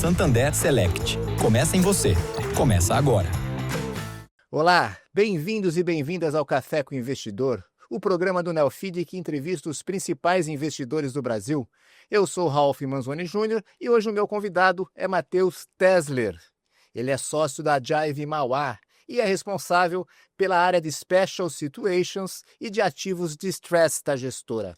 Santander Select. Começa em você. Começa agora. Olá, bem-vindos e bem-vindas ao Café com o Investidor, o programa do Neofeed que entrevista os principais investidores do Brasil. Eu sou Ralph Manzoni Jr. e hoje o meu convidado é Matheus Tesler. Ele é sócio da Jive Mauá e é responsável pela área de Special Situations e de ativos distressed da gestora.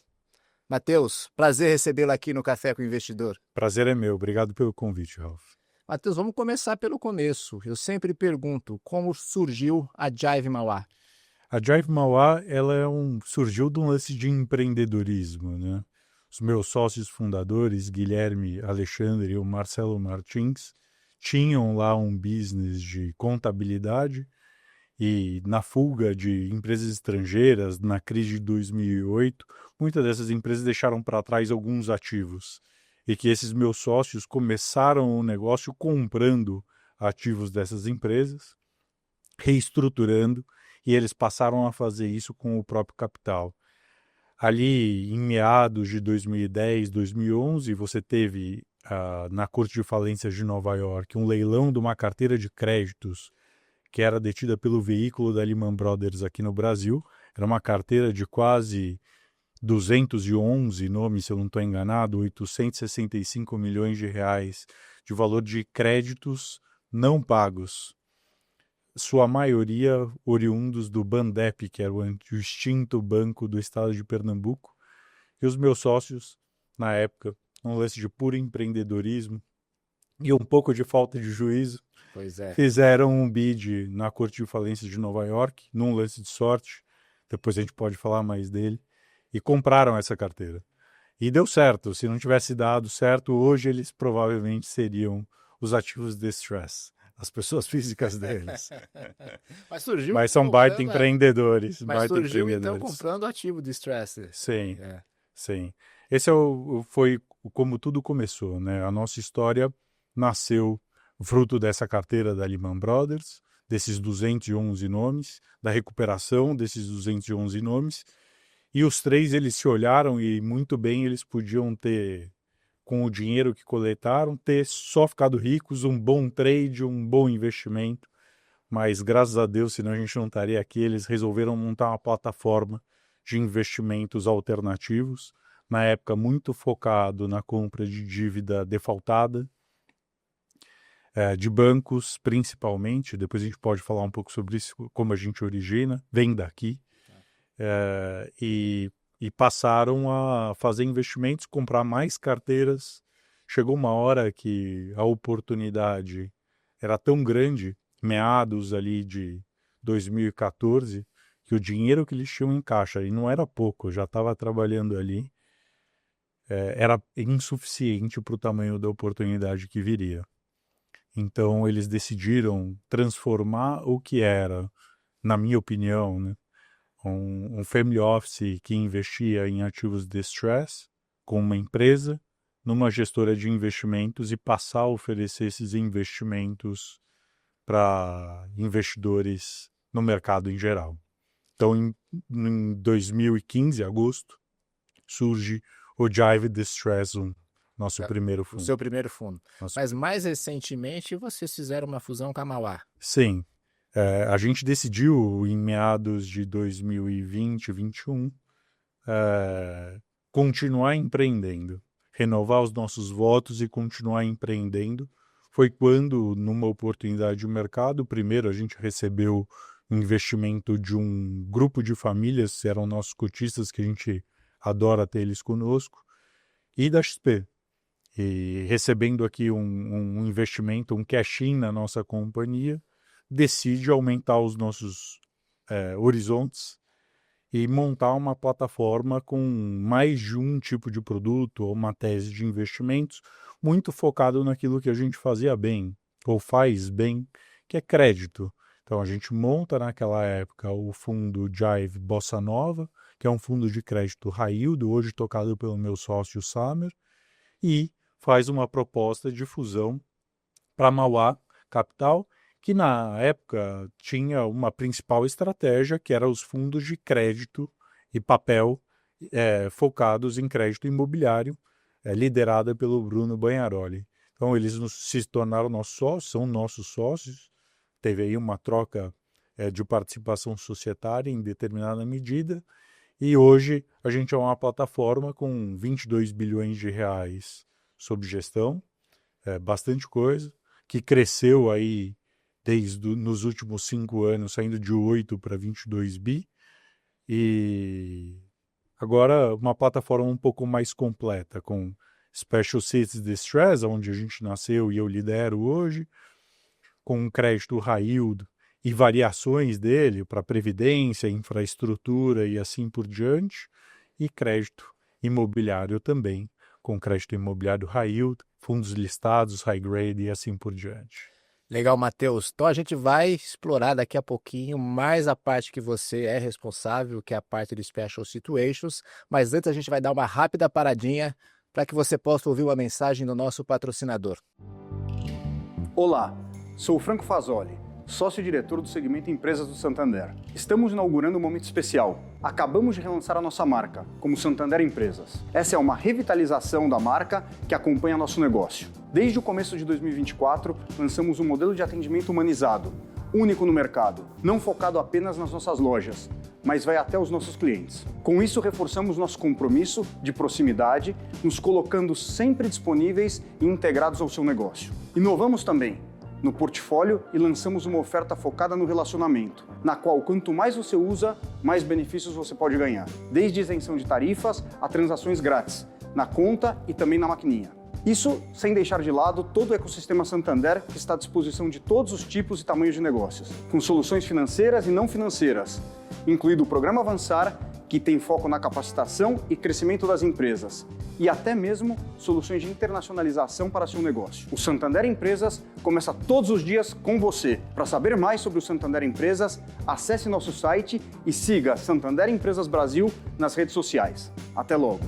Matheus, prazer recebê-lo aqui no Café com o Investidor. Prazer é meu, obrigado pelo convite, Ralph. Matheus, vamos começar pelo começo. Eu sempre pergunto como surgiu a Jive Mauá. A Jive Mauá surgiu de um lance de empreendedorismo, né? Os meus sócios fundadores, Guilherme Alexandre e o Marcelo Martins, tinham lá um business de contabilidade e na fuga de empresas estrangeiras, na crise de 2008, muitas dessas empresas deixaram para trás alguns ativos. E que esses meus sócios começaram o negócio comprando ativos dessas empresas, reestruturando, e eles passaram a fazer isso com o próprio capital. Ali, em meados de 2010, 2011, você teve, na Corte de Falências de Nova York, um leilão de uma carteira de créditos que era detida pelo veículo da Lehman Brothers aqui no Brasil. Era uma carteira de quase 211 nomes, se eu não estou enganado, 865 milhões de reais de valor de créditos não pagos. Sua maioria oriundos do Bandep, que era o extinto banco do estado de Pernambuco. E os meus sócios, na época, um lance de puro empreendedorismo e um pouco de falta de juízo, fizeram um bid na Corte de Falências de Nova York, num lance de sorte, depois a gente pode falar mais dele, e compraram essa carteira. E deu certo. Se não tivesse dado certo, hoje eles provavelmente seriam os ativos distress, as pessoas físicas deles. Mas são baita empreendedores. Mas surgiu então comprando ativo distress. Sim, sim. Esse foi como tudo começou, né? A nossa história nasceu fruto dessa carteira da Lehman Brothers, desses 211 nomes, da recuperação desses 211 nomes. E os três, eles se olharam e muito bem eles podiam ter, com o dinheiro que coletaram, ter só ficado ricos, um bom trade, um bom investimento. Mas graças a Deus, senão a gente não estaria aqui, eles resolveram montar uma plataforma de investimentos alternativos, na época muito focado na compra de dívida defaultada, de bancos principalmente. Depois a gente pode falar um pouco sobre isso, como a gente origina, vem daqui. E passaram a fazer investimentos, comprar mais carteiras. Chegou uma hora que a oportunidade era tão grande, meados ali de 2014, que o dinheiro que eles tinham em caixa, e não era pouco, eu já estava trabalhando ali, era insuficiente para o tamanho da oportunidade que viria. Então eles decidiram transformar o que era, na minha opinião, né, um family office que investia em ativos distress com uma empresa, numa gestora de investimentos e passar a oferecer esses investimentos para investidores no mercado em geral. Então, em 2015, agosto, surge o Jive Distress 1, nosso primeiro fundo. O seu primeiro fundo. Mas mais recentemente, vocês fizeram uma fusão com a Mauá. Sim. A gente decidiu, em meados de 2020, 2021, continuar empreendendo, renovar os nossos votos e continuar empreendendo. Foi quando, numa oportunidade de mercado, primeiro a gente recebeu um investimento de um grupo de famílias, que eram nossos cotistas, que a gente adora ter eles conosco, e da XP. E recebendo aqui um investimento, um cash-in na nossa companhia, decide aumentar os nossos horizontes e montar uma plataforma com mais de um tipo de produto ou uma tese de investimentos muito focado naquilo que a gente fazia bem, ou faz bem, que é crédito. Então a gente monta naquela época o fundo Jive Bossa Nova, que é um fundo de crédito high yield, hoje tocado pelo meu sócio Samer, e faz uma proposta de fusão para Mauá Capital, que na época tinha uma principal estratégia, que era os fundos de crédito e papel focados em crédito imobiliário, liderada pelo Bruno Bagnaroli. Então, eles se tornaram nossos sócios, são nossos sócios. Teve aí uma troca de participação societária em determinada medida. E hoje a gente é uma plataforma com 22 bilhões de reais sob gestão, bastante coisa, que cresceu aí nos últimos 5 anos, saindo de 8 para 22 bi. E agora uma plataforma um pouco mais completa, com Special Situations Distress, onde a gente nasceu e eu lidero hoje, com um crédito high yield e variações dele para previdência, infraestrutura e assim por diante, e crédito imobiliário também, com crédito imobiliário high yield, fundos listados, high grade e assim por diante. Legal, Matheus. Então a gente vai explorar daqui a pouquinho mais a parte que você é responsável, que é a parte de Special Situations, mas antes a gente vai dar uma rápida paradinha para que você possa ouvir uma mensagem do nosso patrocinador. Olá, sou o Franco Fasoli, sócio-diretor do segmento Empresas do Santander. Estamos inaugurando um momento especial. Acabamos de relançar a nossa marca, como Santander Empresas. Essa é uma revitalização da marca que acompanha nosso negócio. Desde o começo de 2024, lançamos um modelo de atendimento humanizado, único no mercado, não focado apenas nas nossas lojas, mas vai até os nossos clientes. Com isso, reforçamos nosso compromisso de proximidade, nos colocando sempre disponíveis e integrados ao seu negócio. Inovamos também no portfólio e lançamos uma oferta focada no relacionamento, na qual quanto mais você usa, mais benefícios você pode ganhar. Desde isenção de tarifas a transações grátis, na conta e também na maquininha. Isso sem deixar de lado todo o ecossistema Santander que está à disposição de todos os tipos e tamanhos de negócios, com soluções financeiras e não financeiras, incluído o Programa Avançar, que tem foco na capacitação e crescimento das empresas, e até mesmo soluções de internacionalização para seu negócio. O Santander Empresas começa todos os dias com você. Para saber mais sobre o Santander Empresas, acesse nosso site e siga Santander Empresas Brasil nas redes sociais. Até logo!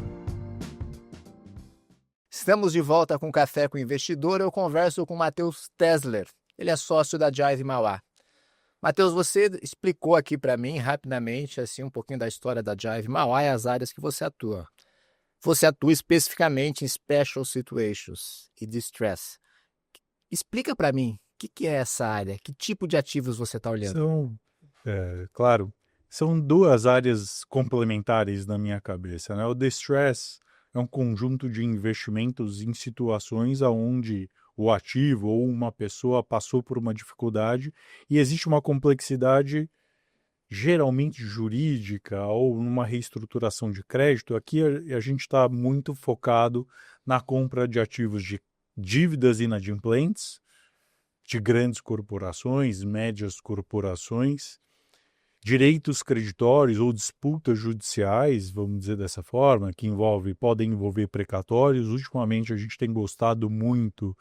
Estamos de volta com Café com o Investidor. Eu converso com o Matheus Tesler. Ele é sócio da Jive Mauá. Matheus, você explicou aqui para mim rapidamente assim um pouquinho da história da Jive Mauá e as áreas que você atua. Você atua especificamente em Special Situations e Distress. Explica para mim o que é essa área, que tipo de ativos você está olhando? Claro, são duas áreas complementares na minha cabeça, né? O Distress é um conjunto de investimentos em situações onde o ativo ou uma pessoa passou por uma dificuldade e existe uma complexidade geralmente jurídica ou numa reestruturação de crédito. Aqui a gente está muito focado na compra de ativos de dívidas inadimplentes, de grandes corporações, médias corporações, direitos creditórios ou disputas judiciais, vamos dizer dessa forma, que podem envolver precatórios. Ultimamente a gente tem gostado muito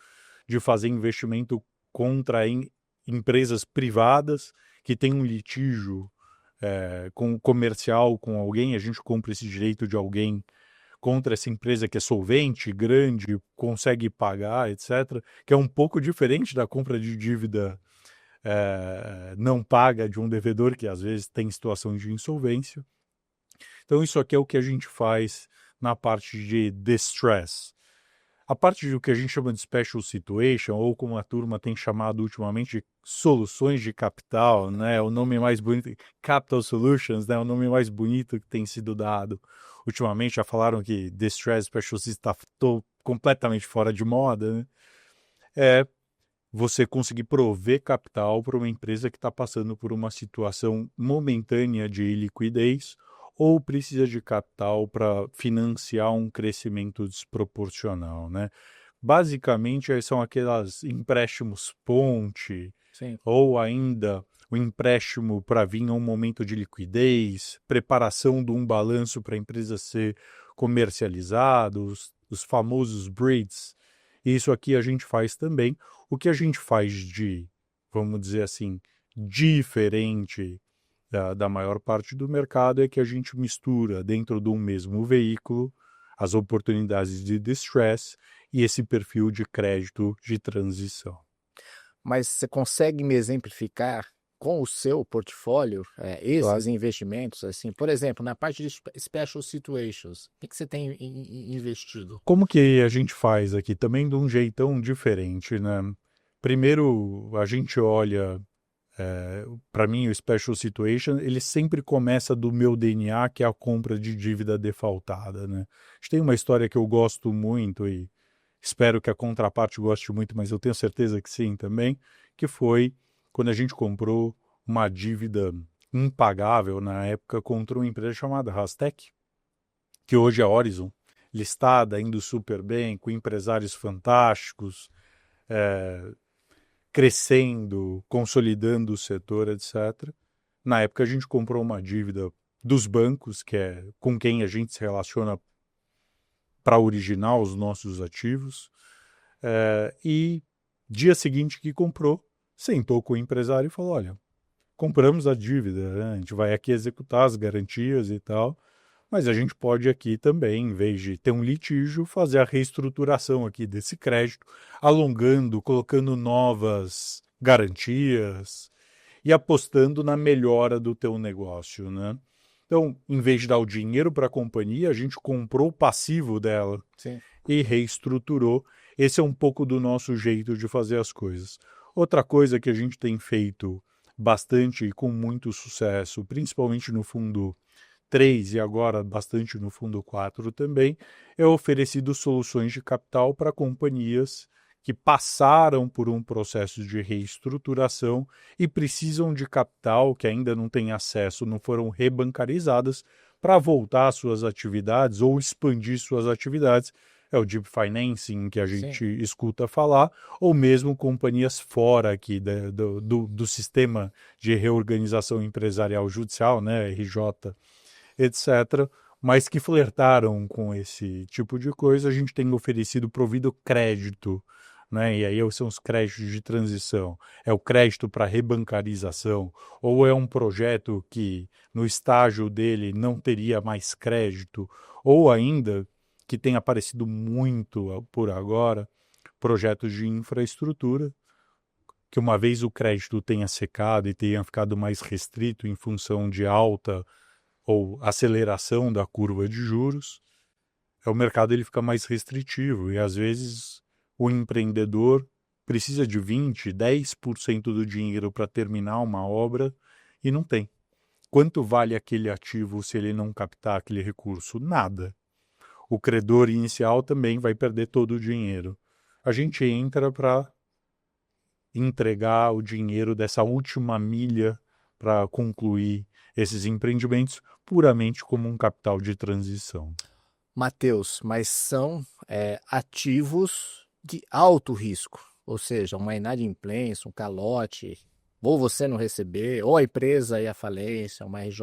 de fazer investimento contra empresas privadas que têm um litígio comercial com alguém. A gente compra esse direito de alguém contra essa empresa que é solvente, grande, consegue pagar, etc., que é um pouco diferente da compra de dívida não paga de um devedor que às vezes tem situação de insolvência. Então isso aqui é o que a gente faz na parte de distress. A parte do que a gente chama de special situation, ou como a turma tem chamado ultimamente de soluções de capital, né? O nome mais bonito, Capital Solutions, né? O nome mais bonito que tem sido dado ultimamente. Já falaram que distress, special situation está completamente fora de moda, né? Você conseguir prover capital para uma empresa que está passando por uma situação momentânea de iliquidez ou precisa de capital para financiar um crescimento desproporcional, né? Basicamente, são aqueles empréstimos ponte. Sim. Ou ainda o empréstimo para vir a um momento de liquidez, preparação de um balanço para a empresa ser comercializada, os famosos bridges. Isso aqui a gente faz também. O que a gente faz de, vamos dizer assim, diferente da maior parte do mercado é que a gente mistura dentro de um mesmo veículo as oportunidades de distress e esse perfil de crédito de transição. Mas você consegue me exemplificar com o seu portfólio, esses Claro. investimentos, assim, por exemplo, na parte de special situations, o que você tem investido? Como que a gente faz aqui? Também de um jeitão diferente, né? Primeiro, a gente olha, para mim, o Special Situation, ele sempre começa do meu DNA, que é a compra de dívida defaultada, né? A gente tem uma história que eu gosto muito e espero que a contraparte goste muito, mas eu tenho certeza que sim também, que foi quando a gente comprou uma dívida impagável na época contra uma empresa chamada Rastec, que hoje é Horizon, listada, indo super bem, com empresários fantásticos, crescendo, consolidando o setor, etc. Na época a gente comprou uma dívida dos bancos, que é com quem a gente se relaciona para originar os nossos ativos, e dia seguinte que comprou, sentou com o empresário e falou, olha, compramos a dívida, né? A gente vai aqui executar as garantias e tal, mas a gente pode aqui também, em vez de ter um litígio, fazer a reestruturação aqui desse crédito, alongando, colocando novas garantias e apostando na melhora do teu negócio, né? Então, em vez de dar o dinheiro para a companhia, a gente comprou o passivo dela. Sim. E reestruturou. Esse é um pouco do nosso jeito de fazer as coisas. Outra coisa que a gente tem feito bastante e com muito sucesso, principalmente no fundo 3 e agora bastante no fundo 4 também, é oferecido soluções de capital para companhias que passaram por um processo de reestruturação e precisam de capital, que ainda não têm acesso, não foram rebancarizadas, para voltar às suas atividades ou expandir suas atividades. É o Deep Financing que a gente escuta falar, ou mesmo companhias fora aqui do sistema de reorganização empresarial judicial, né, RJ, etc., mas que flertaram com esse tipo de coisa. A gente tem oferecido provido crédito, né? E aí são os créditos de transição. É o crédito para rebancarização, ou é um projeto que no estágio dele não teria mais crédito, ou ainda, que tem aparecido muito por agora, projetos de infraestrutura, que uma vez o crédito tenha secado e tenha ficado mais restrito em função de alta ou aceleração da curva de juros, o mercado ele fica mais restritivo e às vezes o empreendedor precisa de 20, 10% do dinheiro para terminar uma obra e não tem. Quanto vale aquele ativo se ele não captar aquele recurso? Nada. O credor inicial também vai perder todo o dinheiro. A gente entra para entregar o dinheiro dessa última milha para concluir esses empreendimentos puramente como um capital de transição. Matheus, mas são ativos de alto risco, ou seja, uma inadimplência, um calote, ou você não receber, ou a empresa ir à falência, uma RJ,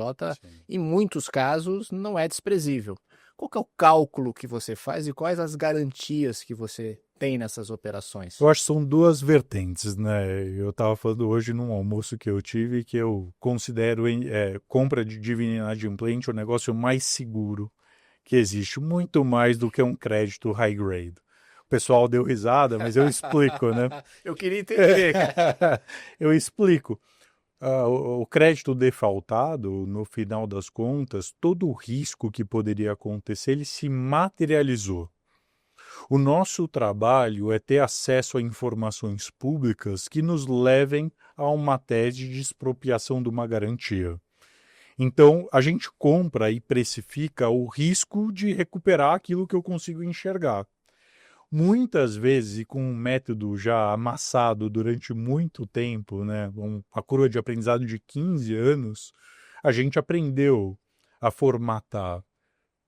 em muitos casos não é desprezível. Qual que é o cálculo que você faz e quais as garantias que você tem nessas operações? Eu acho que são duas vertentes, né? Eu estava falando hoje num almoço que eu tive que eu considero compra de dívida inadimplente o negócio mais seguro que existe, muito mais do que um crédito high grade. O pessoal deu risada, mas eu explico, né? Eu queria entender. Eu explico. O crédito defaultado, no final das contas, todo o risco que poderia acontecer, ele se materializou. O nosso trabalho é ter acesso a informações públicas que nos levem a uma tese de expropriação de uma garantia. Então, a gente compra e precifica o risco de recuperar aquilo que eu consigo enxergar. Muitas vezes, e com um método já amassado durante muito tempo, né, uma curva de aprendizado de 15 anos, a gente aprendeu a formatar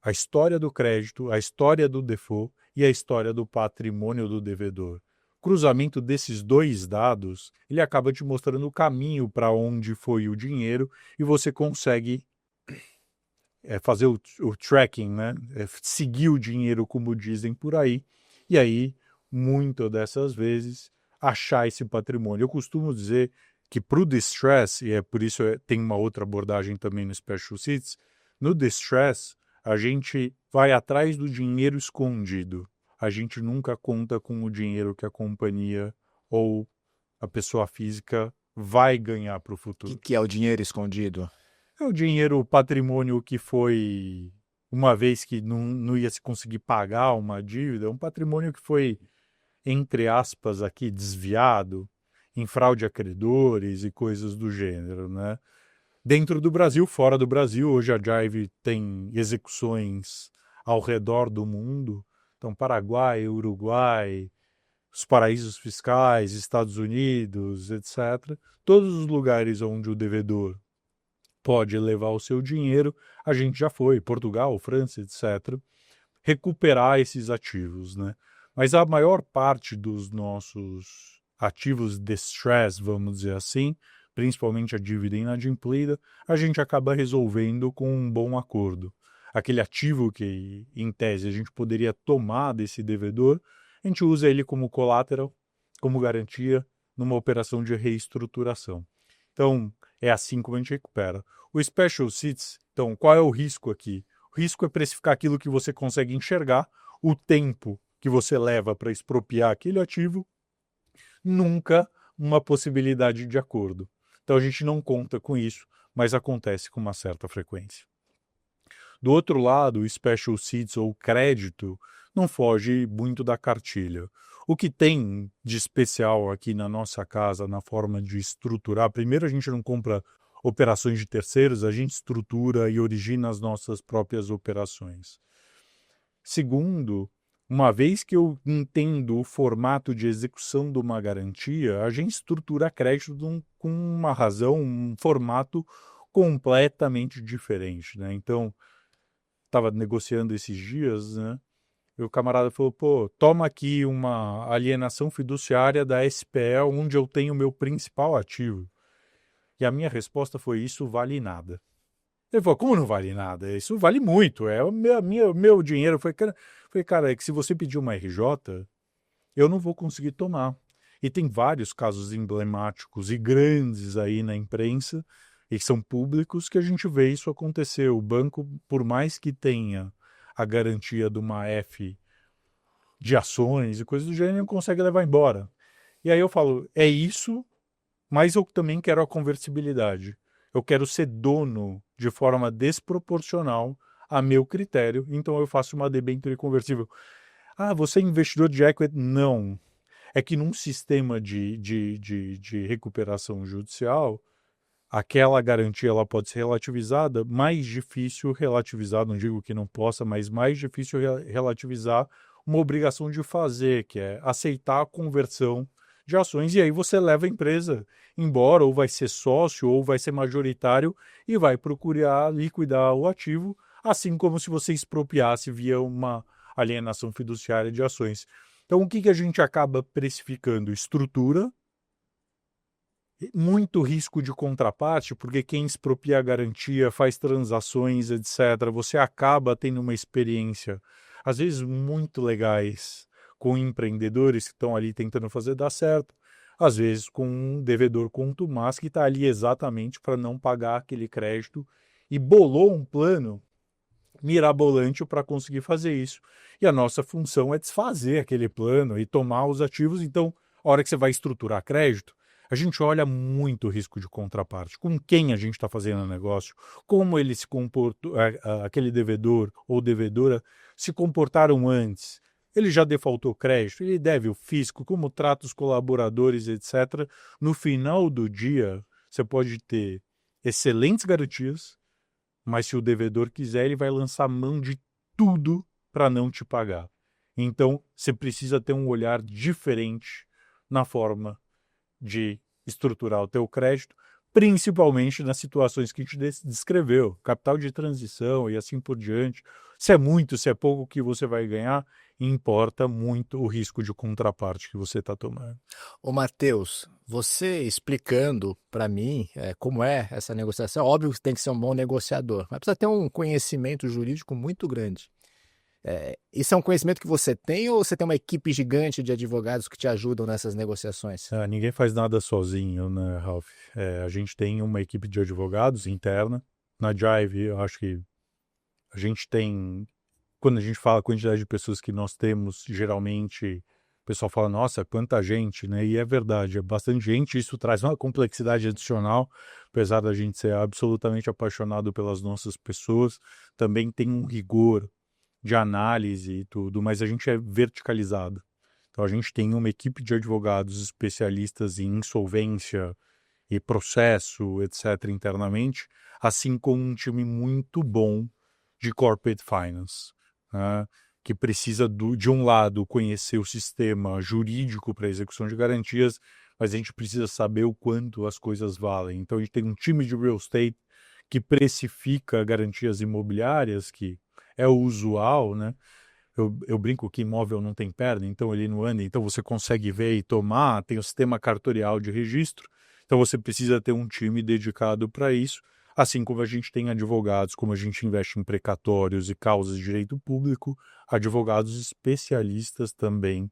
a história do crédito, a história do default e a história do patrimônio do devedor. O cruzamento desses dois dados, ele acaba te mostrando o caminho para onde foi o dinheiro e você consegue fazer o tracking, né? Seguir o dinheiro, como dizem por aí, e aí, muitas dessas vezes, achar esse patrimônio. Eu costumo dizer que para o distress, e é por isso tem uma outra abordagem também no Special Situations, no distress, a gente vai atrás do dinheiro escondido. A gente nunca conta com o dinheiro que a companhia ou a pessoa física vai ganhar para o O futuro. que é o dinheiro escondido? É o dinheiro, o patrimônio que foi, uma vez que não ia se conseguir pagar uma dívida, um patrimônio que foi, entre aspas, aqui desviado em fraude a credores e coisas do gênero, né? Dentro do Brasil, fora do Brasil, hoje a Jive tem execuções ao redor do mundo. Então, Paraguai, Uruguai, os paraísos fiscais, Estados Unidos, etc. Todos os lugares onde o devedor pode levar o seu dinheiro, a gente já foi, Portugal, França, etc., recuperar esses ativos, né? Mas a maior parte dos nossos ativos distress, vamos dizer assim, principalmente a dívida inadimplida, a gente acaba resolvendo com um bom acordo. Aquele ativo que, em tese, a gente poderia tomar desse devedor, a gente usa ele como collateral, como garantia, numa operação de reestruturação. Então, é assim como a gente recupera. O Special Sits, então, qual é o risco aqui? O risco é precificar aquilo que você consegue enxergar, o tempo que você leva para expropriar aquele ativo, nunca uma possibilidade de acordo. Então a gente não conta com isso, mas acontece com uma certa frequência. Do outro lado, o Special Sits ou crédito não foge muito da cartilha. O que tem de especial aqui na nossa casa, na forma de estruturar, primeiro a gente não compra operações de terceiros, a gente estrutura e origina as nossas próprias operações. Segundo, uma vez que eu entendo o formato de execução de uma garantia, a gente estrutura crédito com uma razão, um formato completamente diferente, né? Então, estava negociando esses dias, né? E o camarada falou, pô, toma aqui uma alienação fiduciária da SPE, onde eu tenho o meu principal ativo. E a minha resposta foi, isso vale nada. Ele falou, como não vale nada? Isso vale muito, é o meu dinheiro. Foi, cara, é que se você pedir uma RJ, eu não vou conseguir tomar. E tem vários casos emblemáticos e grandes aí na imprensa, e são públicos, que a gente vê isso acontecer. O banco, por mais que tenha a garantia de uma F de ações e coisas do gênero, não consegue levar embora. E aí eu falo, é isso, mas eu também quero a conversibilidade. Eu quero ser dono de forma desproporcional a meu critério, então eu faço uma debênture conversível. Ah, você é investidor de equity? Não. É que num sistema de recuperação judicial, aquela garantia ela pode ser relativizada, mais difícil relativizar, não digo que não possa, mas mais difícil relativizar uma obrigação de fazer, que é aceitar a conversão de ações, e aí você leva a empresa embora, ou vai ser sócio, ou vai ser majoritário, e vai procurar liquidar o ativo, assim como se você expropriasse via uma alienação fiduciária de ações. Então, o que a gente acaba precificando? Estrutura, muito risco de contraparte, porque quem expropria a garantia, faz transações, etc., você acaba tendo uma experiência, às vezes, muito legais com empreendedores que estão ali tentando fazer dar certo, às vezes com um devedor contumaz que está ali exatamente para não pagar aquele crédito e bolou um plano mirabolante para conseguir fazer isso. E a nossa função é desfazer aquele plano e tomar os ativos. Então, a hora que você vai estruturar crédito, a gente olha muito o risco de contraparte, com quem a gente está fazendo o negócio, como ele se comportou, aquele devedor ou devedora se comportaram antes. Ele já defaultou crédito, ele deve o fisco, como trata os colaboradores, etc. No final do dia, você pode ter excelentes garantias, mas se o devedor quiser, ele vai lançar mão de tudo para não te pagar. Então, você precisa ter um olhar diferente na forma de estruturar o teu crédito, principalmente nas situações que a gente descreveu, capital de transição e assim por diante. Se é muito, se é pouco, o que você vai ganhar, importa muito o risco de contraparte que você está tomando. Ô, Matheus, você explicando para mim como é essa negociação, óbvio que tem que ser um bom negociador, mas precisa ter um conhecimento jurídico muito grande. Isso é um conhecimento que você tem ou você tem uma equipe gigante de advogados que te ajudam nessas negociações? Ninguém faz nada sozinho, né, Ralph? A gente tem uma equipe de advogados interna. Na Jive, eu acho que a gente tem, quando a gente fala a quantidade de pessoas que nós temos, geralmente O pessoal fala, nossa, quanta gente, né? E é verdade, é bastante gente, isso traz uma complexidade adicional, apesar da gente ser absolutamente apaixonado pelas nossas pessoas, também tem um rigor de análise e tudo, mas a gente é verticalizado. Então a gente tem uma equipe de advogados especialistas em insolvência e processo, etc., internamente, assim como um time muito bom de corporate finance, né? Que precisa, de um lado, conhecer o sistema jurídico para execução de garantias, mas a gente precisa saber o quanto as coisas valem. Então, a gente tem um time de real estate que precifica garantias imobiliárias, que é o usual, né? Eu brinco que imóvel não tem perna, então ele não anda, então você consegue ver e tomar, tem o sistema cartorial de registro, então você precisa ter um time dedicado para isso, assim como a gente tem advogados, como a gente investe em precatórios e causas de direito público, advogados especialistas também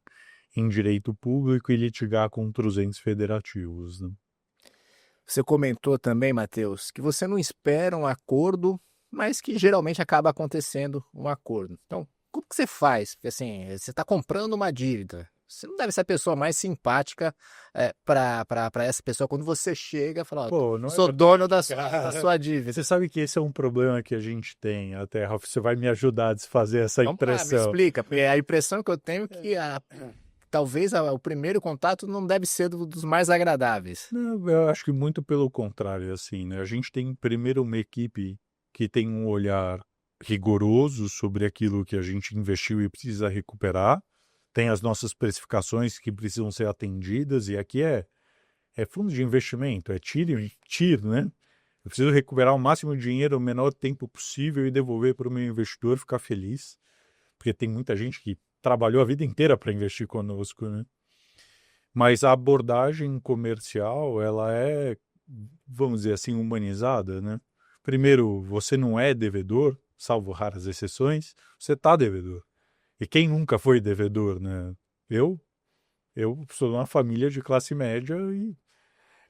em direito público e litigar contra os entes federativos, né? Você comentou também, Matheus, que você não espera um acordo, mas que geralmente acaba acontecendo um acordo. Então, como que você faz? Porque assim, você está comprando uma dívida. Você não deve ser a pessoa mais simpática para essa pessoa quando você chega e fala, ó, Pô, não é sou pra- dono da Cara, sua dívida. Você sabe que esse é um problema que a gente tem, até, Ralf, você vai me ajudar a desfazer essa Vamos lá, me impressão. explica, porque a impressão que eu tenho é que talvez o primeiro contato não deve ser dos mais agradáveis. Não, eu acho que muito pelo contrário, assim, né? A gente tem primeiro uma equipe que tem um olhar rigoroso sobre aquilo que a gente investiu e precisa recuperar. Tem as nossas precificações que precisam ser atendidas, e aqui é fundo de investimento, é tiro, né? Eu preciso recuperar o máximo de dinheiro no menor tempo possível e devolver para o meu investidor ficar feliz, porque tem muita gente que trabalhou a vida inteira para investir conosco, né? Mas a abordagem comercial, ela é, vamos dizer assim, humanizada, né? Primeiro, você não é devedor, salvo raras exceções, você está devedor. E quem nunca foi devedor, né? Eu sou de uma família de classe média e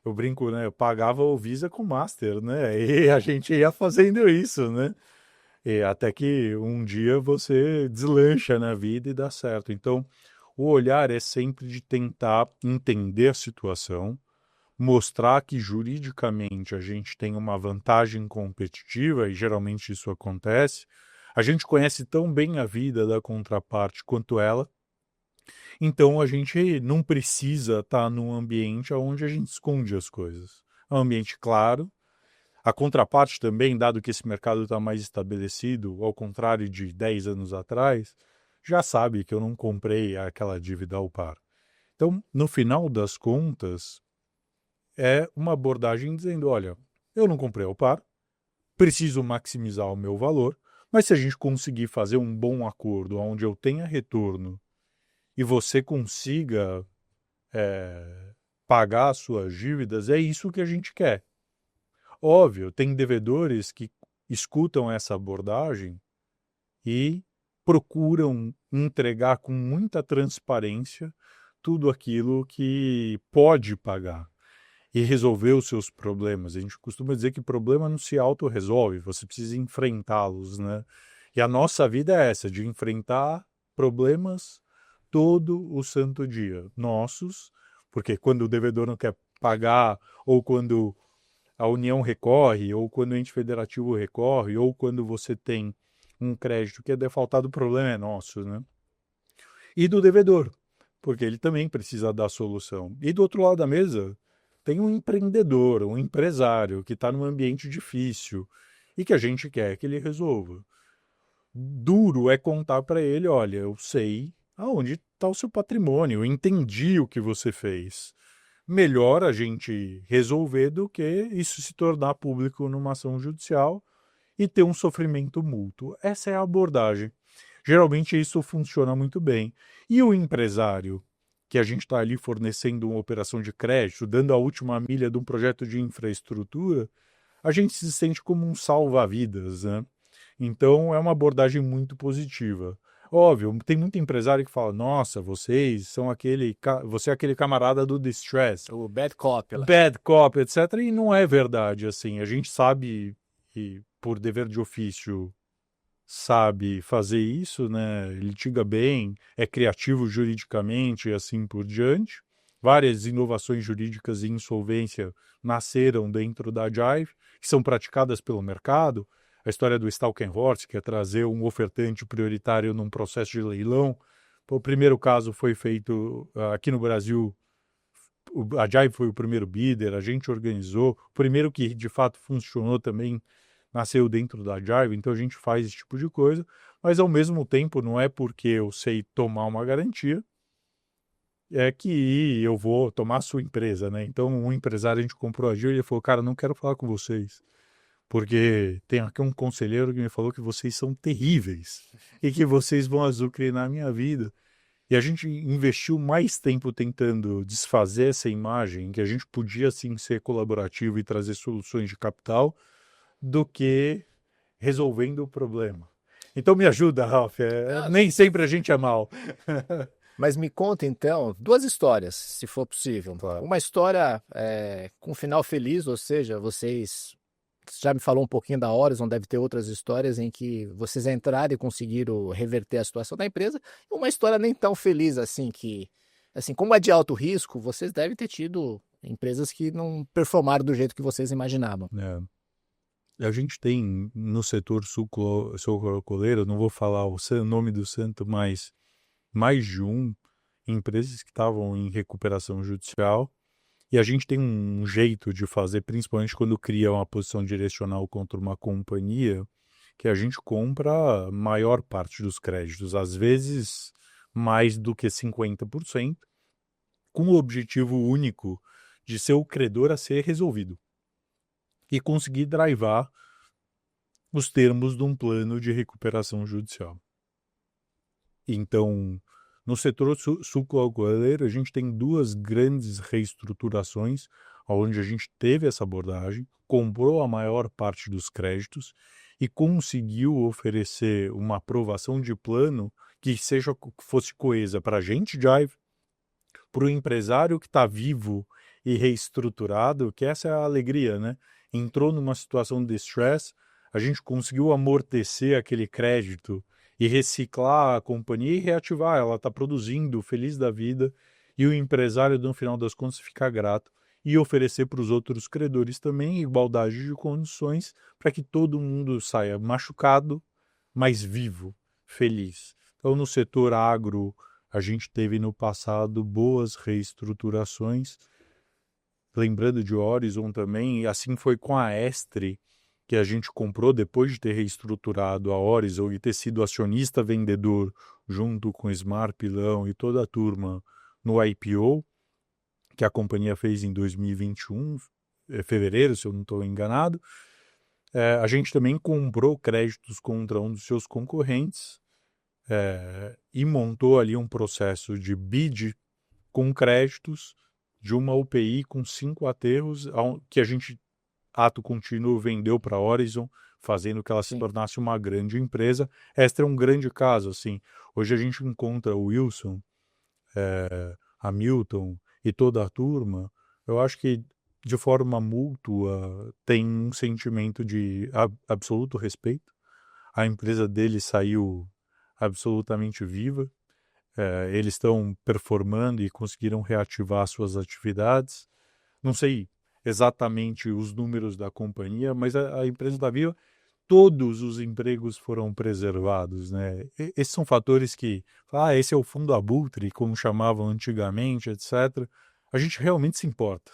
eu brinco, né? Eu pagava o Visa com Master, né? E a gente ia fazendo isso, né? E até que um dia você deslancha na vida e dá certo. Então, o olhar é sempre de tentar entender a situação, mostrar que juridicamente a gente tem uma vantagem competitiva, e geralmente isso acontece. A gente conhece tão bem a vida da contraparte quanto ela, então a gente não precisa estar num ambiente onde a gente esconde as coisas. É um ambiente claro. A contraparte também, dado que esse mercado está mais estabelecido, ao contrário de 10 anos atrás, já sabe que eu não comprei aquela dívida ao par. Então, no final das contas, é uma abordagem dizendo, olha, eu não comprei ao par, preciso maximizar o meu valor, mas se a gente conseguir fazer um bom acordo onde eu tenha retorno e você consiga pagar as suas dívidas, é isso que a gente quer. Óbvio, tem devedores que escutam essa abordagem e procuram entregar com muita transparência tudo aquilo que pode pagar e resolver os seus problemas. A gente costuma dizer que problema não se autorresolve, você precisa enfrentá-los, né? E a nossa vida é essa, de enfrentar problemas todo o santo dia. Nossos, porque quando o devedor não quer pagar, ou quando a União recorre, ou quando o ente federativo recorre, ou quando você tem um crédito que é defaultado, o problema é nosso, né? E do devedor, porque ele também precisa dar solução. E do outro lado da mesa, tem um empreendedor, um empresário que está num ambiente difícil e que a gente quer que ele resolva. Duro é contar para ele, olha, eu sei aonde está o seu patrimônio, eu entendi o que você fez. Melhor a gente resolver do que isso se tornar público numa ação judicial e ter um sofrimento mútuo. Essa é a abordagem. Geralmente isso funciona muito bem. E o empresário, que a gente está ali fornecendo uma operação de crédito, dando a última milha de um projeto de infraestrutura, a gente se sente como um salva-vidas, né? Então é uma abordagem muito positiva. Óbvio, tem muito empresário que fala, nossa, você é aquele camarada do distress, O bad cop lá. bad cop, etc. E não é verdade, assim. A gente sabe, e por dever de ofício, sabe fazer isso, né? Litiga bem, é criativo juridicamente e assim por diante. Várias inovações jurídicas e insolvência nasceram dentro da Jive, que são praticadas pelo mercado. A história do Stalker Horse, que é trazer um ofertante prioritário num processo de leilão. O primeiro caso foi feito aqui no Brasil, a Jive foi o primeiro bidder, a gente organizou. O primeiro que de fato funcionou também nasceu dentro da Jive, então a gente faz esse tipo de coisa, mas ao mesmo tempo não é porque eu sei tomar uma garantia é que eu vou tomar a sua empresa, né? Então um empresário, a gente comprou a Jive e ele falou, cara, não quero falar com vocês, porque tem aqui um conselheiro que me falou que vocês são terríveis e que vocês vão azucrinar a minha vida. E a gente investiu mais tempo tentando desfazer essa imagem, que a gente podia sim ser colaborativo e trazer soluções de capital, do que resolvendo o problema. Então me ajuda, Ralf. Nem sempre a gente é mal. Mas me conta então 2 histórias, se for possível. Claro. Uma história com final feliz, ou seja, vocês já me falou um pouquinho da Horizon, deve ter outras histórias em que vocês entraram e conseguiram reverter a situação da empresa. E uma história nem tão feliz assim, que, assim, como é de alto risco, vocês devem ter tido empresas que não performaram do jeito que vocês imaginavam. A gente tem no setor sucroalcooleiro, não vou falar o nome do santo, mas mais de empresas que estavam em recuperação judicial. E a gente tem um jeito de fazer, principalmente quando cria uma posição direcional contra uma companhia, que a gente compra a maior parte dos créditos, às vezes mais do que 50%, com o objetivo único de ser o credor a ser resolvido e conseguir drivar os termos de um plano de recuperação judicial. Então, no setor sucroalcooleiro, a gente tem 2 grandes reestruturações, onde a gente teve essa abordagem, comprou a maior parte dos créditos e conseguiu oferecer uma aprovação de plano que fosse coesa para a gente, Jive, para o empresário que está vivo e reestruturado, que essa é a alegria, né? Entrou numa situação de stress, a gente conseguiu amortecer aquele crédito e reciclar a companhia e reativar. Ela está produzindo, feliz da vida, e o empresário, no final das contas, ficar grato e oferecer para os outros credores também igualdade de condições para que todo mundo saia machucado, mas vivo, feliz. Então, no setor agro, a gente teve no passado boas reestruturações. Lembrando de Horizon também, assim foi com a Estre, que a gente comprou depois de ter reestruturado a Horizon e ter sido acionista vendedor junto com Smart Pilão e toda a turma no IPO, que a companhia fez em 2021, fevereiro, se eu não estou enganado. A gente também comprou créditos contra um dos seus concorrentes e montou ali um processo de bid com créditos de uma UPI com 5 aterros, que a gente, ato contínuo, vendeu para a Horizon, fazendo que ela se tornasse uma grande empresa. Esta é um grande caso, assim. Hoje a gente encontra o Wilson, Hamilton e toda a turma, eu acho que de forma mútua tem um sentimento de absoluto respeito. A empresa dele saiu absolutamente viva. Eles estão performando e conseguiram reativar suas atividades. Não sei exatamente os números da companhia, mas a empresa está viva. Todos os empregos foram preservados, né? Esses são fatores que, esse é o fundo abutre, como chamavam antigamente, etc. A gente realmente se importa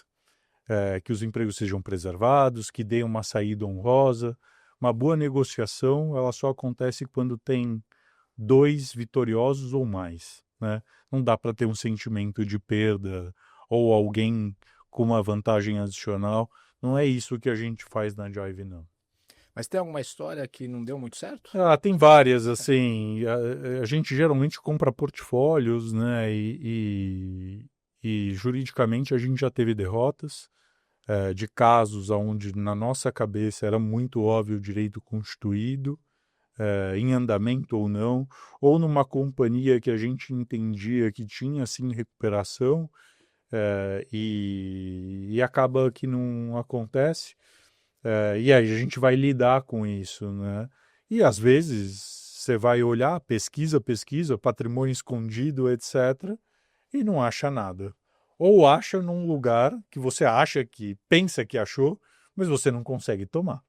que os empregos sejam preservados, que deem uma saída honrosa. Uma boa negociação, ela só acontece quando tem 2 vitoriosos ou mais, né? Não dá para ter um sentimento de perda ou alguém com uma vantagem adicional. Não é isso que a gente faz na Jive, não. Mas tem alguma história que não deu muito certo? Tem várias, assim. A gente geralmente compra portfólios, né? E juridicamente a gente já teve derrotas de casos onde na nossa cabeça era muito óbvio o direito constituído, em andamento ou numa companhia que a gente entendia que tinha sim recuperação e acaba que não acontece. E aí a gente vai lidar com isso, né? E às vezes você vai olhar, pesquisa, patrimônio escondido, etc., e não acha nada. Ou acha num lugar que você acha que pensa que achou, mas você não consegue tomar.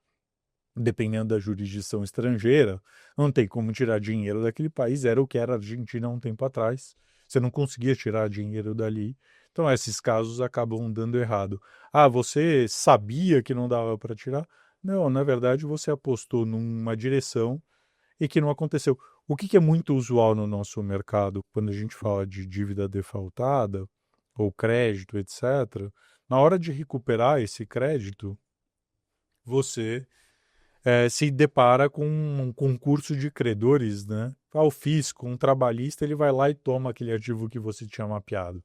Dependendo da jurisdição estrangeira, não tem como tirar dinheiro daquele país. Era o que era a Argentina há um tempo atrás. Você não conseguia tirar dinheiro dali. Então, esses casos acabam dando errado. Ah, você sabia que não dava para tirar? Não, na verdade, você apostou numa direção e que não aconteceu. O que é muito usual no nosso mercado, quando a gente fala de dívida defaltada ou crédito, etc., na hora de recuperar esse crédito, você se depara com um concurso de credores, né? O fisco, um trabalhista, ele vai lá e toma aquele ativo que você tinha mapeado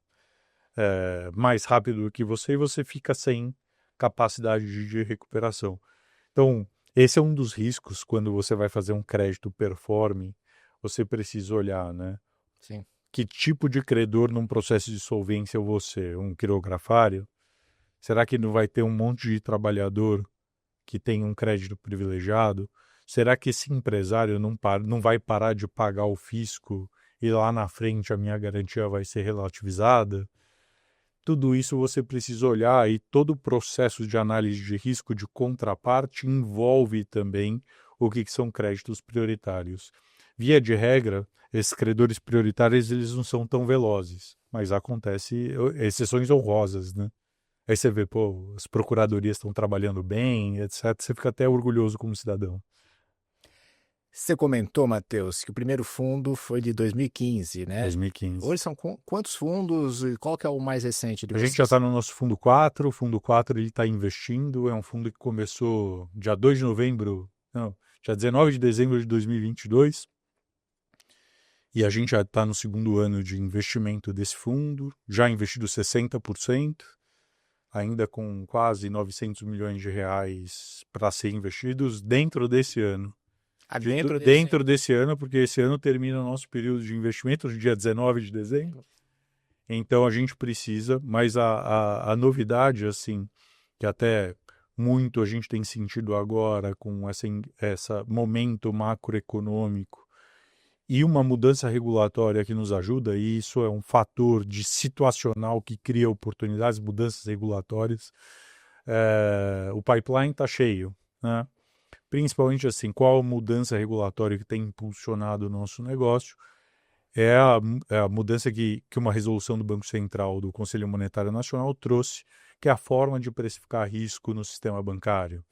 mais rápido do que você e você fica sem capacidade de recuperação. Então, esse é um dos riscos quando você vai fazer um crédito performing, você precisa olhar, né? Sim. Que tipo de credor num processo de solvência eu vou ser? Um quirografário? Será que não vai ter um monte de trabalhador que tem um crédito privilegiado? Será que esse empresário não vai parar de pagar o fisco e lá na frente a minha garantia vai ser relativizada? Tudo isso você precisa olhar e todo o processo de análise de risco de contraparte envolve também o que são créditos prioritários. Via de regra, esses credores prioritários eles não são tão velozes, mas acontece exceções honrosas, né? Aí você vê, pô, as procuradorias estão trabalhando bem, etc. Você fica até orgulhoso como cidadão. Você comentou, Matheus, que o primeiro fundo foi de 2015, né? 2015. Hoje são quantos fundos e qual que é o mais recente de A vocês? gente já está no nosso fundo 4, o fundo 4 ele está investindo, é um fundo que começou dia 2 de novembro, não, dia 19 de dezembro de 2022, e a gente já está no segundo ano de investimento desse fundo, já investido 60%, ainda com quase 900 milhões de reais para ser investidos dentro desse ano. Dentro desse ano, porque esse ano termina o nosso período de investimento, no dia 19 de dezembro. Então a gente precisa, mas a novidade, assim, que até muito a gente tem sentido agora com essa momento macroeconômico e uma mudança regulatória que nos ajuda, e isso é um fator de situacional que cria oportunidades, mudanças regulatórias. O pipeline está cheio, né? Principalmente assim, qual a mudança regulatória que tem impulsionado o nosso negócio? É a mudança que uma resolução do Banco Central do Conselho Monetário Nacional trouxe, que é a forma de precificar risco no sistema bancário.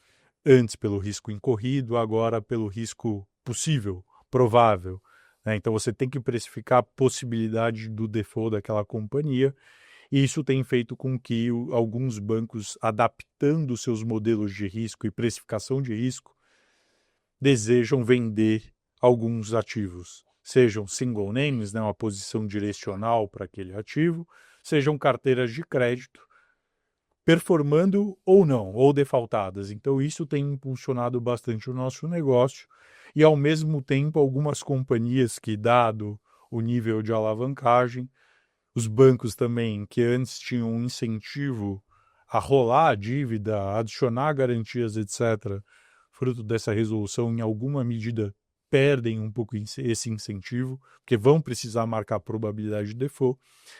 Antes pelo risco incorrido, agora pelo risco possível, provável. Né? Então você tem que precificar a possibilidade do default daquela companhia, e isso tem feito com que alguns bancos, adaptando seus modelos de risco e precificação de risco, desejam vender alguns ativos, sejam single names, né, uma posição direcional para aquele ativo, sejam carteiras de crédito, performando ou não, ou defaultadas. Então isso tem impulsionado bastante o nosso negócio e, ao mesmo tempo, algumas companhias que, dado o nível de alavancagem, os bancos também, que antes tinham um incentivo a rolar a dívida, adicionar garantias, etc., fruto dessa resolução, em alguma medida, perdem um pouco esse incentivo, porque vão precisar marcar a probabilidade de default.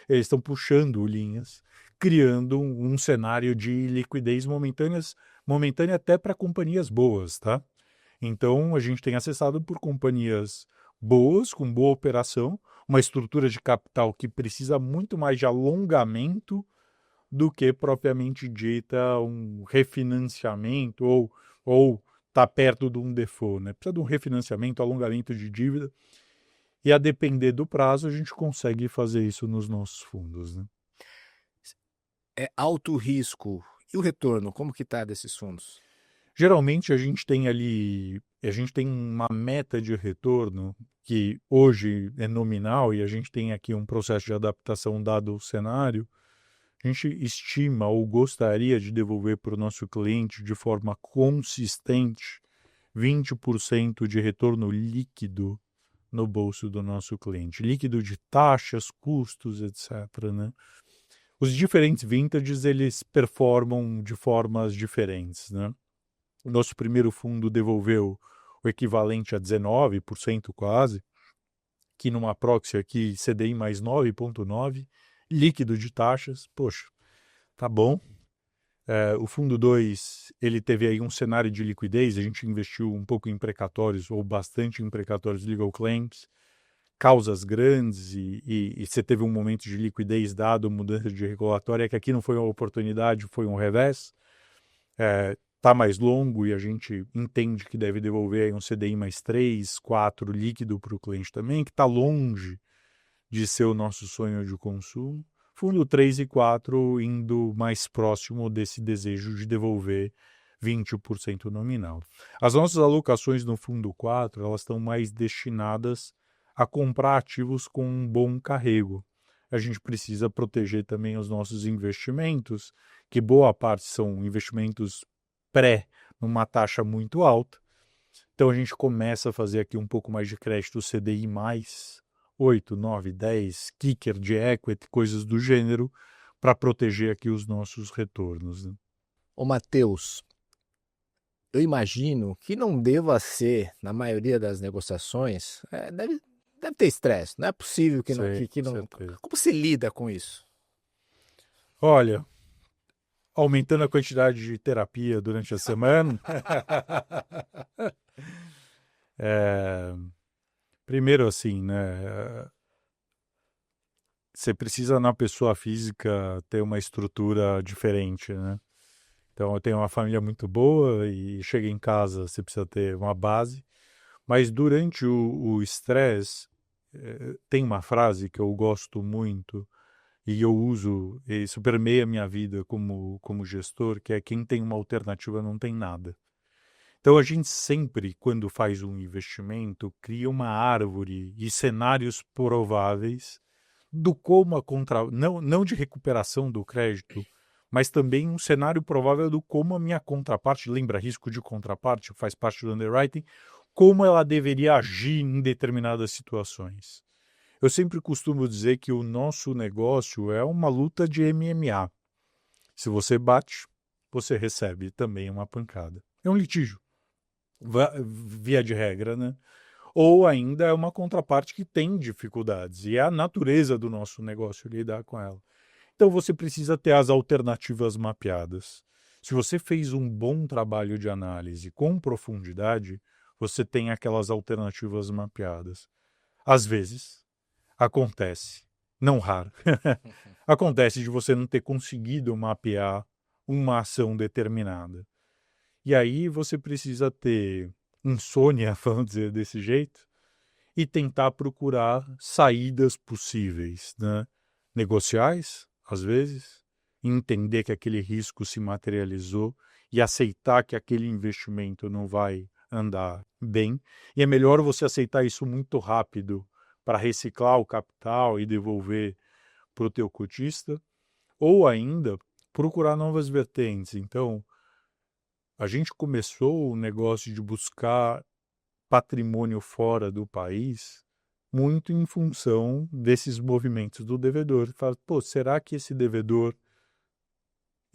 Eles estão puxando linhas, criando um cenário de liquidez momentânea até para companhias boas, tá? Então, a gente tem acessado por companhias boas, com boa operação, uma estrutura de capital que precisa muito mais de alongamento do que propriamente dita um refinanciamento ou tá perto de um default, né? Precisa de um refinanciamento, alongamento de dívida, e a depender do prazo a gente consegue fazer isso nos nossos fundos, né? É alto risco. E o retorno, como que está desses fundos? Geralmente a gente tem uma meta de retorno que hoje é nominal e a gente tem aqui um processo de adaptação dado o cenário. A gente estima ou gostaria de devolver para o nosso cliente de forma consistente 20% de retorno líquido no bolso do nosso cliente. Líquido de taxas, custos, etc., né? Os diferentes vintages, eles performam de formas diferentes, né? O nosso primeiro fundo devolveu o equivalente a 19% quase, que numa proxy aqui CDI mais 9,9%, líquido de taxas, poxa, tá bom. O fundo 2, ele teve aí um cenário de liquidez, a gente investiu um pouco em precatórios, ou bastante em precatórios legal claims, causas grandes, e você teve um momento de liquidez dado, mudança de regulatória, que aqui não foi uma oportunidade, foi um revés. Tá mais longo e a gente entende que deve devolver aí um CDI mais 3, 4 líquido para o cliente também, que está longe de ser o nosso sonho de consumo. Fundo 3 e 4 indo mais próximo desse desejo de devolver 20% nominal. As nossas alocações no fundo 4, elas estão mais destinadas a comprar ativos com um bom carrego. A gente precisa proteger também os nossos investimentos, que boa parte são investimentos numa taxa muito alta. Então a gente começa a fazer aqui um pouco mais de crédito CDI mais 8, 9, 10, kicker de equity, coisas do gênero, para proteger aqui os nossos retornos. Né? Ô, Matheus, eu imagino que não deva ser, na maioria das negociações, deve ter estresse. Não é possível que não. Certeza. Como se lida com isso? Olha, aumentando a quantidade de terapia durante a semana. Primeiro, assim, né? Você precisa, na pessoa física, ter uma estrutura diferente, né? Então, eu tenho uma família muito boa e chega em casa, você precisa ter uma base. Mas durante o estresse, tem uma frase que eu gosto muito, e eu uso, isso permeia a minha vida como gestor, que é: quem tem uma alternativa não tem nada. Então a gente sempre, quando faz um investimento, cria uma árvore e cenários prováveis do como não de recuperação do crédito, mas também um cenário provável do como a minha contraparte, lembra risco de contraparte, faz parte do underwriting, como ela deveria agir em determinadas situações. Eu sempre costumo dizer que o nosso negócio é uma luta de MMA. Se você bate, você recebe também uma pancada. É um litígio, via de regra, né? Ou ainda é uma contraparte que tem dificuldades, e é a natureza do nosso negócio lidar com ela. Então você precisa ter as alternativas mapeadas. Se você fez um bom trabalho de análise com profundidade, você tem aquelas alternativas mapeadas. Às vezes, acontece, não raro, acontece de você não ter conseguido mapear uma ação determinada. E aí você precisa ter insônia, vamos dizer desse jeito, e tentar procurar saídas possíveis, né? Negociais, às vezes, entender que aquele risco se materializou e aceitar que aquele investimento não vai andar bem. E é melhor você aceitar isso muito rápido para reciclar o capital e devolver para o teu cotista, ou ainda procurar novas vertentes. Então, a gente começou o negócio de buscar patrimônio fora do país muito em função desses movimentos do devedor. Fala, pô, será que esse devedor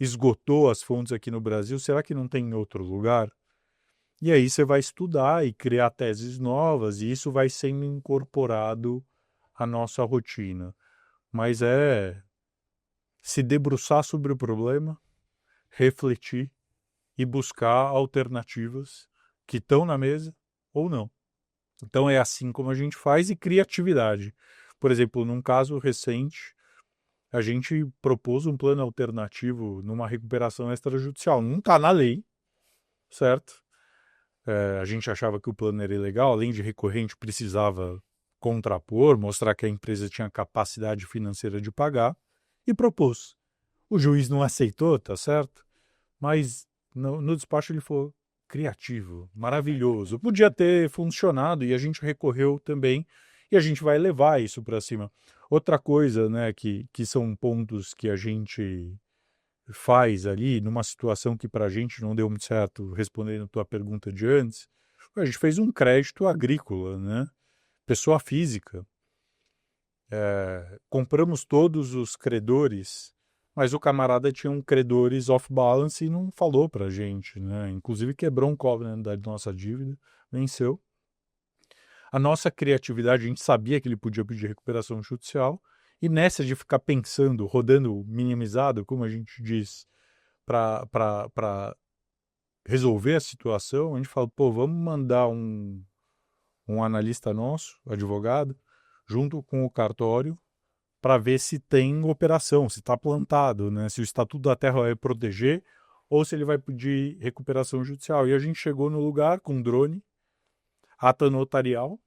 esgotou as fontes aqui no Brasil? Será que não tem em outro lugar? E aí você vai estudar e criar teses novas, e isso vai sendo incorporado à nossa rotina. Mas é se debruçar sobre o problema, refletir e buscar alternativas que estão na mesa ou não. Então é assim como a gente faz, e criatividade. Por exemplo, num caso recente, a gente propôs um plano alternativo numa recuperação extrajudicial. Não está na lei, certo? A gente achava que o plano era ilegal, além de recorrente, precisava contrapor, mostrar que a empresa tinha capacidade financeira de pagar, e propôs. O juiz não aceitou, tá certo? Mas no despacho ele falou: criativo, maravilhoso, podia ter funcionado, e a gente recorreu também, e a gente vai levar isso para cima. Outra coisa, né, que são pontos que a gente faz ali, numa situação que para a gente não deu muito certo, respondendo a tua pergunta de antes, a gente fez um crédito agrícola, né? Pessoa física. Compramos todos os credores mas o camarada tinha um credores off-balance e não falou para a gente, né? Inclusive quebrou um covenant da nossa dívida, venceu. A nossa criatividade, a gente sabia que ele podia pedir recuperação judicial, e nessa de ficar pensando, rodando minimizado, como a gente diz, para resolver a situação, a gente fala, pô, vamos mandar um analista nosso, advogado, junto com o cartório, para ver se tem operação, se está plantado, né? Se o Estatuto da Terra vai proteger ou se ele vai pedir recuperação judicial. E a gente chegou no lugar com um drone, ata notarial,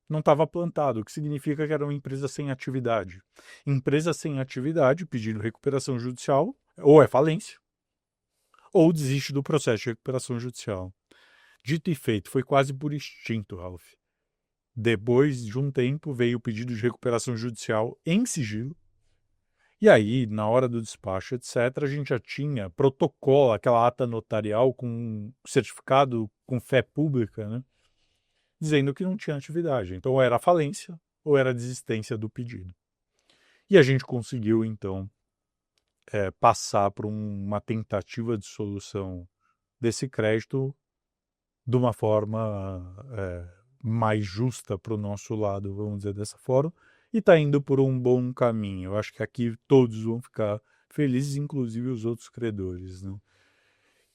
não estava plantado, o que significa que era uma empresa sem atividade. Empresa sem atividade, pedindo recuperação judicial, ou é falência, ou desiste do processo de recuperação judicial. Dito e feito, foi quase por instinto, Ralph. Depois de um tempo, veio o pedido de recuperação judicial em sigilo. E aí, na hora do despacho, etc., a gente já tinha protocolo, aquela ata notarial com certificado com fé pública, né? Dizendo que não tinha atividade. Então, ou era falência ou era desistência do pedido. E a gente conseguiu, então, passar por uma tentativa de solução desse crédito de uma forma mais justa para o nosso lado, vamos dizer dessa forma, e está indo por um bom caminho. Eu acho que aqui todos vão ficar felizes, inclusive os outros credores, né?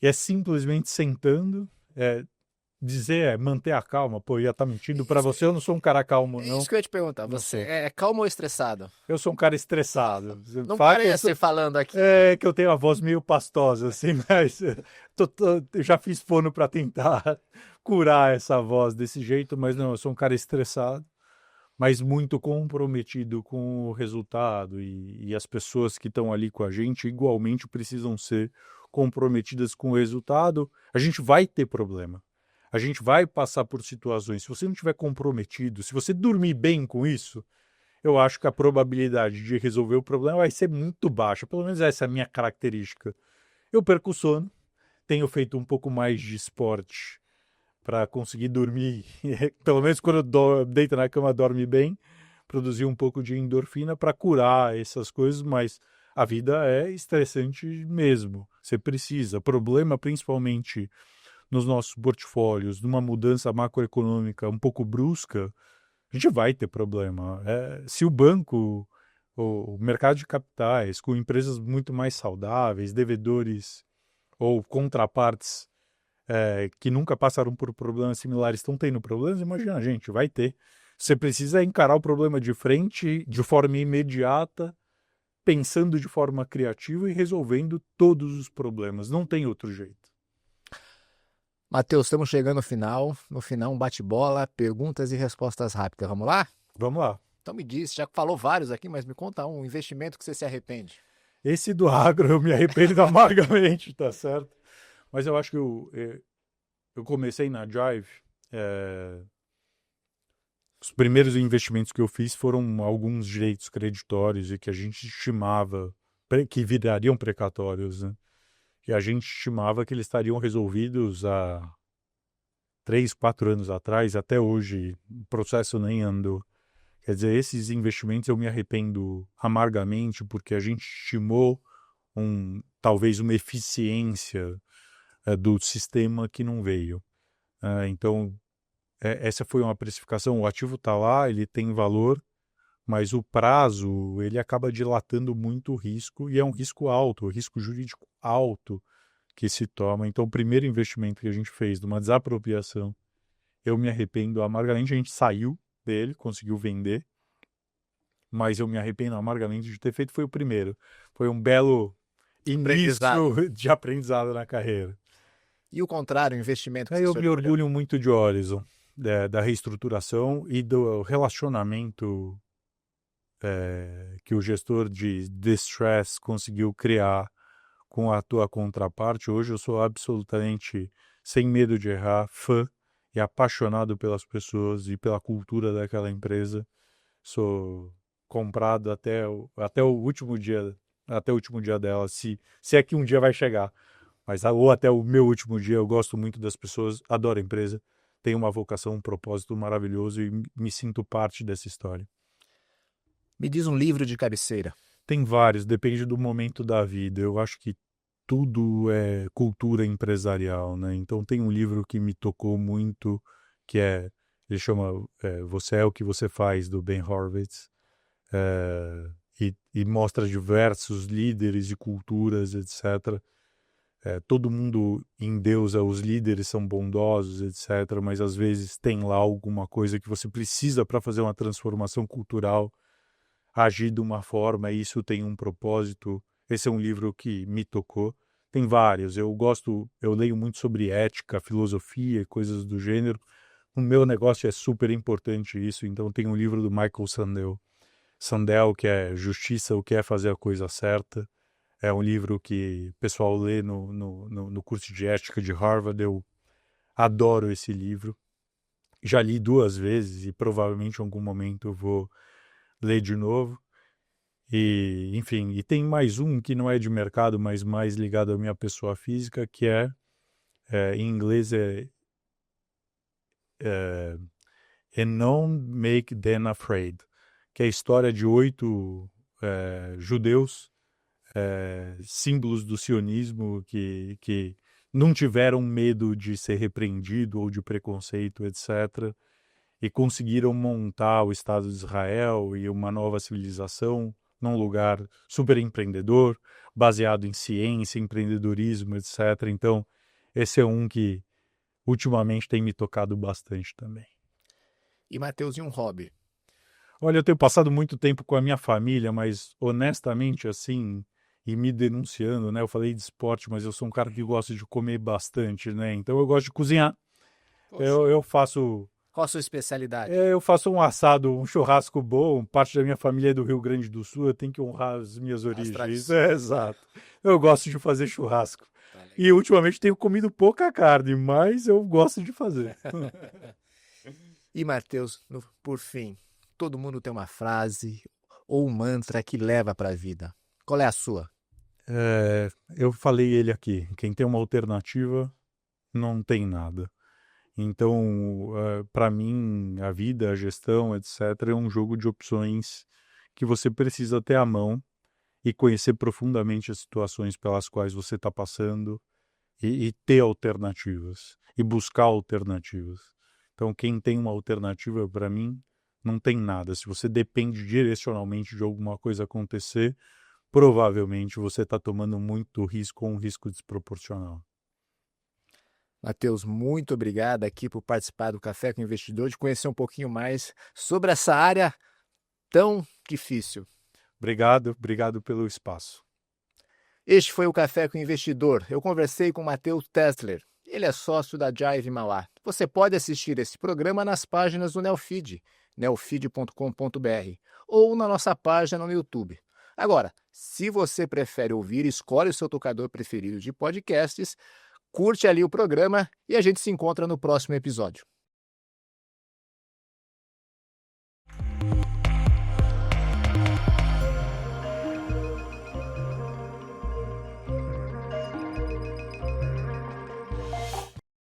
E é simplesmente sentando, manter a calma. Pô, ia estar mentindo para você, eu não sou um cara calmo, não. Isso que eu ia te perguntar, você é calmo ou estressado? Eu sou um cara estressado. Não parece falando aqui. É que eu tenho a voz meio pastosa, assim, mas eu já fiz fono para tentar curar essa voz desse jeito, mas não, eu sou um cara estressado, mas muito comprometido com o resultado, e as pessoas que estão ali com a gente igualmente precisam ser comprometidas com o resultado. A gente vai ter problema, a gente vai passar por situações. Se você não estiver comprometido, se você dormir bem com isso, eu acho que a probabilidade de resolver o problema vai ser muito baixa. Pelo menos essa é a minha característica. Eu perco o sono, tenho feito um pouco mais de esporte para conseguir dormir, pelo menos quando eu deito na cama, dorme bem, produzir um pouco de endorfina para curar essas coisas, mas a vida é estressante mesmo. Você precisa. Problema principalmente nos nossos portfólios, numa mudança macroeconômica um pouco brusca, a gente vai ter problema. Se o banco, o mercado de capitais, com empresas muito mais saudáveis, devedores ou contrapartes que nunca passaram por problemas similares estão tendo problemas, imagina, gente, vai ter. Você precisa encarar o problema de frente, de forma imediata, pensando de forma criativa e resolvendo todos os problemas. Não tem outro jeito. Matheus, estamos chegando no final. No final, um bate-bola, perguntas e respostas rápidas. Vamos lá? Vamos lá. Então me diz, já falou vários aqui, mas me conta um investimento que você se arrepende. Esse do agro eu me arrependo amargamente, tá certo? Mas eu acho que eu comecei na Jive. Os primeiros investimentos que eu fiz foram alguns direitos creditórios e que a gente estimava que virariam precatórios, né? E a gente estimava que eles estariam resolvidos há 3, 4 anos atrás. Até hoje o processo nem andou. Quer dizer, esses investimentos eu me arrependo amargamente porque a gente estimou talvez uma eficiência do sistema que não veio. Então, essa foi uma precificação. O ativo está lá, ele tem valor, mas o prazo ele acaba dilatando muito o risco, e é um risco alto, risco jurídico alto que se toma. Então, o primeiro investimento que a gente fez de uma desapropriação, eu me arrependo amargamente. A gente saiu dele, conseguiu vender, mas eu me arrependo amargamente de ter feito. Foi o primeiro. Foi um belo início de aprendizado na carreira. E o contrário, investimento que eu me orgulho muito de Horizon, da reestruturação e do relacionamento que o gestor de distress conseguiu criar com a tua contraparte. Hoje eu sou absolutamente, sem medo de errar, fã e apaixonado pelas pessoas e pela cultura daquela empresa. Sou comprado até o último dia dela, se é que um dia vai chegar. Ou até o meu último dia. Eu gosto muito das pessoas, adoro a empresa, tenho uma vocação, um propósito maravilhoso e me sinto parte dessa história. Me diz um livro de cabeceira. Tem vários, depende do momento da vida. Eu acho que tudo é cultura empresarial, né? Então tem um livro que me tocou muito, que ele chama Você é o que você faz, do Ben Horowitz, e mostra diversos líderes de culturas, etc. Todo mundo endeusa, os líderes são bondosos, etc., mas às vezes tem lá alguma coisa que você precisa para fazer uma transformação cultural, agir de uma forma, e isso tem um propósito. Esse é um livro que me tocou. Tem vários. Eu leio muito sobre ética, filosofia, coisas do gênero. O meu negócio é super importante isso, então tem um livro do Michael Sandel, que é Justiça, o que é fazer a coisa certa. É um livro que o pessoal lê no curso de ética de Harvard. Eu adoro esse livro. Já li 2 vezes e provavelmente em algum momento eu vou ler de novo. E, enfim, e tem mais um que não é de mercado, mas mais ligado à minha pessoa física, que em inglês And Don't Make Them Afraid, que é a história de 8 judeus, símbolos do sionismo, que não tiveram medo de ser repreendido ou de preconceito, etc., e conseguiram montar o Estado de Israel e uma nova civilização num lugar super empreendedor, baseado em ciência, empreendedorismo, etc. Então, esse é um que ultimamente tem me tocado bastante também. E, Matheus, e um hobby? Olha, eu tenho passado muito tempo com a minha família, mas honestamente, assim, e me denunciando, né? Eu falei de esporte, mas eu sou um cara que gosta de comer bastante, né? Então eu gosto de cozinhar. Eu faço... Qual a sua especialidade? Eu faço um assado, um churrasco bom. Parte da minha família é do Rio Grande do Sul, eu tenho que honrar as minhas origens. Exato. Eu gosto de fazer churrasco. E ultimamente tenho comido pouca carne, mas eu gosto de fazer. E, Matheus, por fim, todo mundo tem uma frase ou um mantra que leva para a vida. Qual é a sua? Eu falei ele aqui. Quem tem uma alternativa não tem nada. Então, para mim, a vida, a gestão, etc., é um jogo de opções que você precisa ter à mão e conhecer profundamente as situações pelas quais você está passando e ter alternativas e buscar alternativas. Então, quem tem uma alternativa, para mim, não tem nada. Se você depende direcionalmente de alguma coisa acontecer, provavelmente você está tomando muito risco ou um risco desproporcional. Matheus, muito obrigado aqui por participar do Café com o Investidor, de conhecer um pouquinho mais sobre essa área tão difícil. Obrigado pelo espaço. Este foi o Café com o Investidor. Eu conversei com Matheus Tessler. Ele é sócio da Jive Mauá. Você pode assistir esse programa nas páginas do Neofeed, neofeed.com.br, ou na nossa página no YouTube. Agora, se você prefere ouvir, escolhe o seu tocador preferido de podcasts, curte ali o programa e a gente se encontra no próximo episódio.